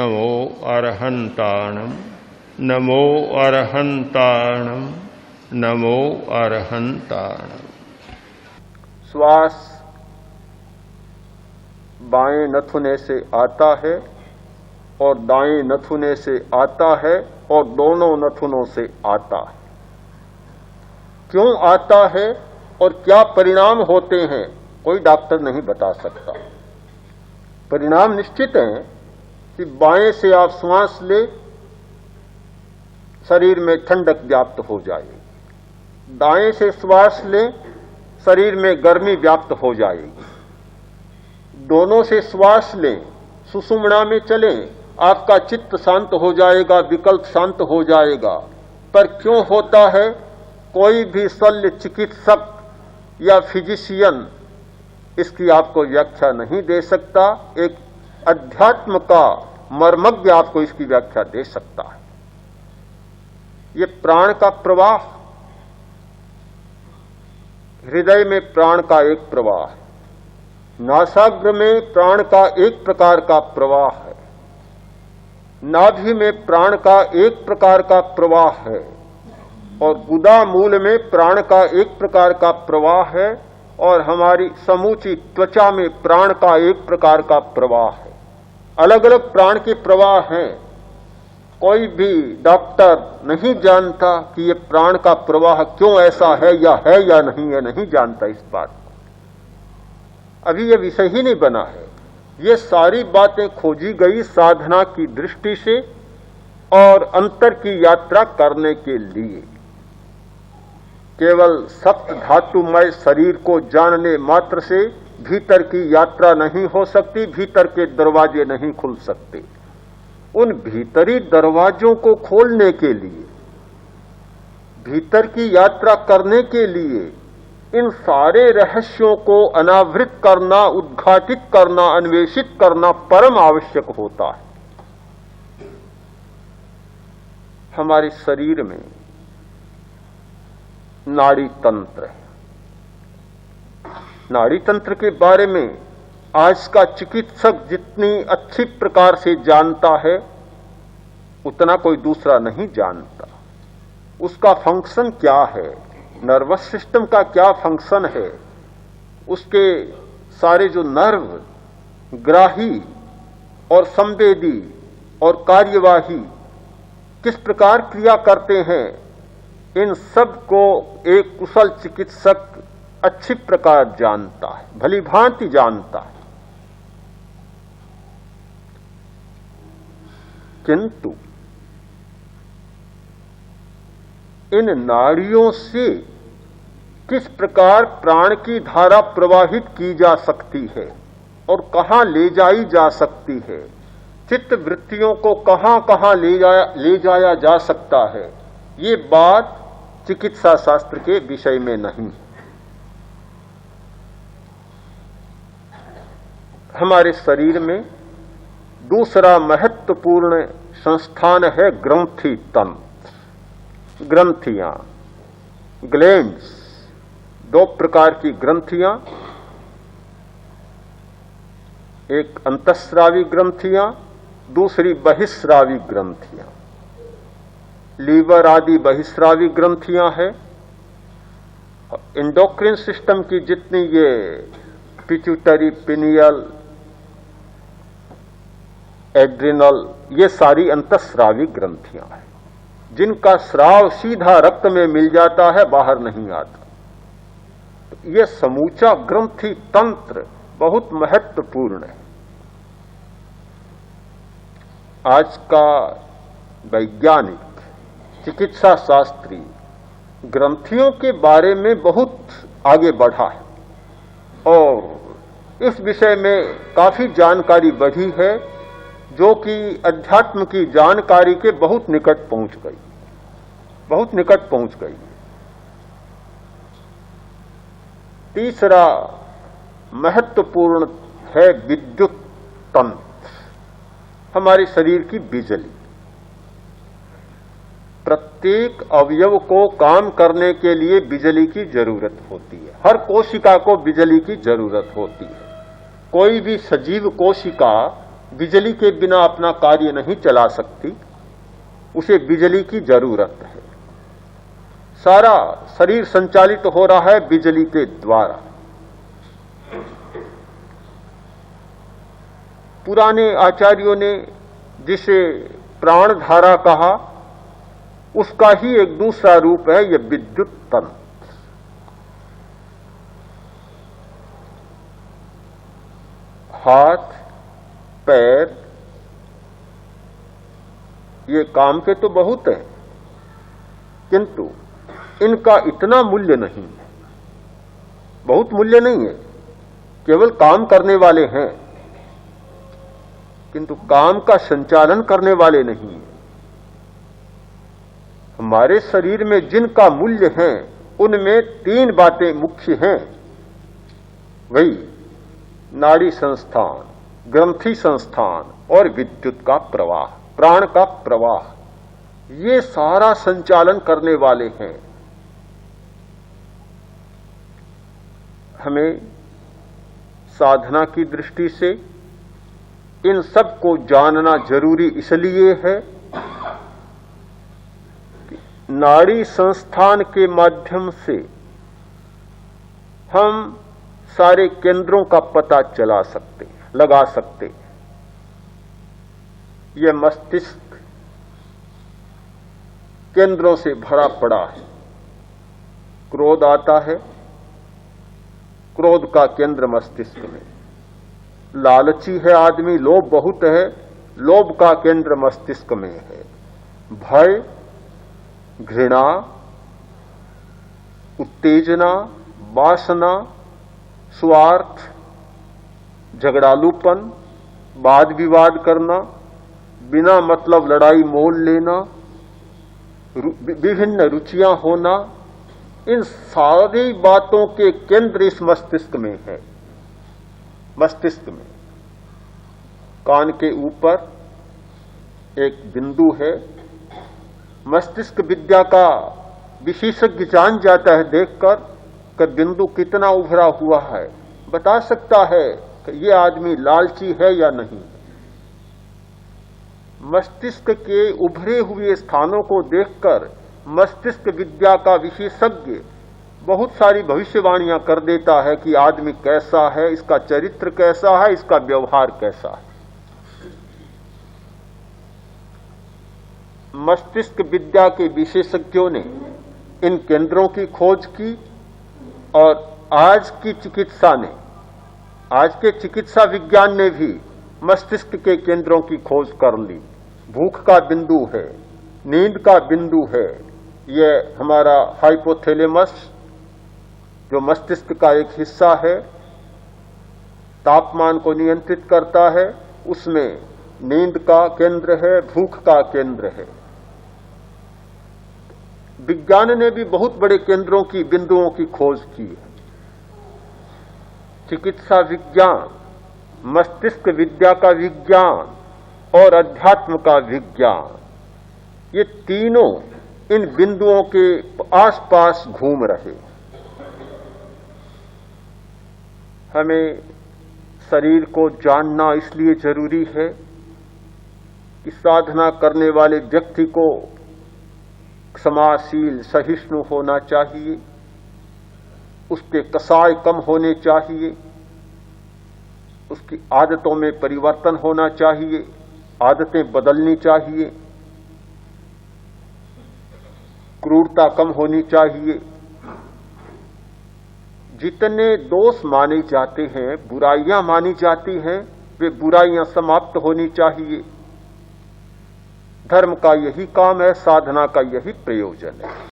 नमो अरहन्ताणं नमो अरहन्ताणं नमो अरहन्ताणं। श्वास बाएं नथुने से आता है और दाएं नथुने से आता है और दोनों नथुनों से आता है। क्यों आता है और क्या परिणाम होते हैं कोई डॉक्टर नहीं बता सकता। परिणाम निश्चित हैं कि बाएं से आप श्वास ले, शरीर में ठंडक व्याप्त हो जाएगी। दाएं से श्वास ले, शरीर में गर्मी व्याप्त हो जाएगी। दोनों से श्वास लें, सुषुम्ना में चलें, आपका चित्त शांत हो जाएगा, विकल्प शांत हो जाएगा। पर क्यों होता है कोई भी शल्य चिकित्सक या फिजिशियन इसकी आपको व्याख्या नहीं दे सकता। एक अध्यात्म का मर्मज्ञ आपको इसकी व्याख्या दे सकता है। ये प्राण का प्रवाह, हृदय में प्राण का एक प्रवाह है, नासाग्र में प्राण का एक प्रकार का प्रवाह है, नाभि में प्राण का एक प्रकार का प्रवाह है और गुदा मूल में प्राण का एक प्रकार का प्रवाह है और हमारी समूची त्वचा में प्राण का एक प्रकार का प्रवाह है। अलग अलग प्राण के प्रवाह हैं। कोई भी डॉक्टर नहीं जानता कि ये प्राण का प्रवाह क्यों ऐसा है या नहीं जानता इस बात को। अभी ये विषय ही नहीं बना है। ये सारी बातें खोजी गई साधना की दृष्टि से और अंतर की यात्रा करने के लिए। केवल सप्त धातुमय शरीर को जानने मात्र से भीतर की यात्रा नहीं हो सकती, भीतर के दरवाजे नहीं खुल सकते। उन भीतरी दरवाजों को खोलने के लिए, भीतर की यात्रा करने के लिए इन सारे रहस्यों को अनावृत करना, उद्घाटित करना, अन्वेषित करना परम आवश्यक होता है। हमारे शरीर में नाड़ी तंत्र है। नाड़ी तंत्र के बारे में आज का चिकित्सक जितनी अच्छी प्रकार से जानता है उतना कोई दूसरा नहीं जानता। उसका फंक्शन क्या है, नर्वस सिस्टम का क्या फंक्शन है, उसके सारे जो नर्व, ग्राही और संवेदी और कार्यवाही किस प्रकार क्रिया करते हैं, इन सब को एक कुशल चिकित्सक अच्छी प्रकार जानता है, भली भांति जानता है। किंतु इन नाड़ियों से किस प्रकार प्राण की धारा प्रवाहित की जा सकती है और कहां ले जाई जा सकती है, चित्त वृत्तियों को कहां कहां ले जाया जा सकता है, ये बात चिकित्सा शास्त्र के विषय में नहीं है। हमारे शरीर में दूसरा महत्वपूर्ण संस्थान है ग्रंथि तंत्र। ग्रंथियां, ग्लैंड्स, दो प्रकार की ग्रंथियां, एक अंतःस्रावी ग्रंथियां, दूसरी बहिस्रावी ग्रंथियां। लीवर आदि बहिस्रावी ग्रंथियां हैं। इंडोक्रिन सिस्टम की जितनी ये पिट्यूटरी, पिनियल, एड्रिनल, ये सारी अंतःस्रावी ग्रंथियां हैं जिनका स्राव सीधा रक्त में मिल जाता है, बाहर नहीं आता। तो ये समूचा ग्रंथि तंत्र बहुत महत्वपूर्ण है। आज का वैज्ञानिक, चिकित्सा शास्त्री ग्रंथियों के बारे में बहुत आगे बढ़ा है और इस विषय में काफी जानकारी बढ़ी है जो कि अध्यात्म की जानकारी के बहुत निकट पहुंच गई, बहुत निकट पहुंच गई। तीसरा महत्वपूर्ण है विद्युत तंत्र, हमारे शरीर की बिजली। प्रत्येक अवयव को काम करने के लिए बिजली की जरूरत होती है। हर कोशिका को बिजली की जरूरत होती है। कोई भी सजीव कोशिका बिजली के बिना अपना कार्य नहीं चला सकती, उसे बिजली की जरूरत है। सारा शरीर संचालित हो रहा है बिजली के द्वारा। पुराने आचार्यों ने जिसे प्राण धारा कहा, उसका ही एक दूसरा रूप है यह विद्युत तंत्र। हाथ, पैर, ये काम के तो बहुत है, किंतु इनका इतना मूल्य नहीं है, बहुत मूल्य नहीं है। केवल काम करने वाले हैं, किंतु काम का संचालन करने वाले नहीं है। हमारे शरीर में जिनका मूल्य है, उनमें 3 बातें मुख्य हैं। वही नाड़ी संस्थान, ग्रंथि संस्थान और विद्युत का प्रवाह, प्राण का प्रवाह, ये सारा संचालन करने वाले हैं। हमें साधना की दृष्टि से इन सब को जानना जरूरी इसलिए है कि नाड़ी संस्थान के माध्यम से हम सारे केंद्रों का पता चला सकते हैं, लगा सकते हैं। यह मस्तिष्क केंद्रों से भरा पड़ा है। क्रोध आता है, क्रोध का केंद्र मस्तिष्क में। लालची है आदमी, लोभ बहुत है, लोभ का केंद्र मस्तिष्क में है। भय, घृणा, उत्तेजना, वासना, स्वार्थ, झगड़ालूपन, वाद विवाद करना, बिना मतलब लड़ाई मोल लेना, विभिन्न रुचियां होना, इन सारी बातों के केंद्र इस मस्तिष्क में है। मस्तिष्क में कान के ऊपर एक बिंदु है। मस्तिष्क विद्या का विशेषज्ञ जान जाता है देखकर कि बिंदु कितना उभरा हुआ है, बता सकता है कि यह आदमी लालची है या नहीं। मस्तिष्क के उभरे हुए स्थानों को देखकर मस्तिष्क विद्या का विशेषज्ञ बहुत सारी भविष्यवाणियां कर देता है कि आदमी कैसा है, इसका चरित्र कैसा है, इसका व्यवहार कैसा है। मस्तिष्क विद्या के विशेषज्ञों ने इन केंद्रों की खोज की और आज की चिकित्सा ने, आज के चिकित्सा विज्ञान ने भी मस्तिष्क के केंद्रों की खोज कर ली। भूख का बिंदु है, नींद का बिंदु है, यह हमारा हाइपोथैलेमस जो मस्तिष्क का एक हिस्सा है, तापमान को नियंत्रित करता है, उसमें नींद का केंद्र है, भूख का केंद्र है। विज्ञान ने भी बहुत बड़े केंद्रों की, बिंदुओं की खोज की है। चिकित्सा विज्ञान, मस्तिष्क विद्या का विज्ञान और अध्यात्म का विज्ञान, ये तीनों इन बिंदुओं के आसपास घूम रहे। हमें शरीर को जानना इसलिए जरूरी है कि साधना करने वाले व्यक्ति को क्षमाशील, सहिष्णु होना चाहिए, उसके कसाय कम होने चाहिए, उसकी आदतों में परिवर्तन होना चाहिए, आदतें बदलनी चाहिए, क्रूरता कम होनी चाहिए। जितने दोष माने जाते हैं, बुराइयां मानी जाती हैं, वे बुराइयां समाप्त होनी चाहिए। धर्म का यही काम है, साधना का यही प्रयोजन है।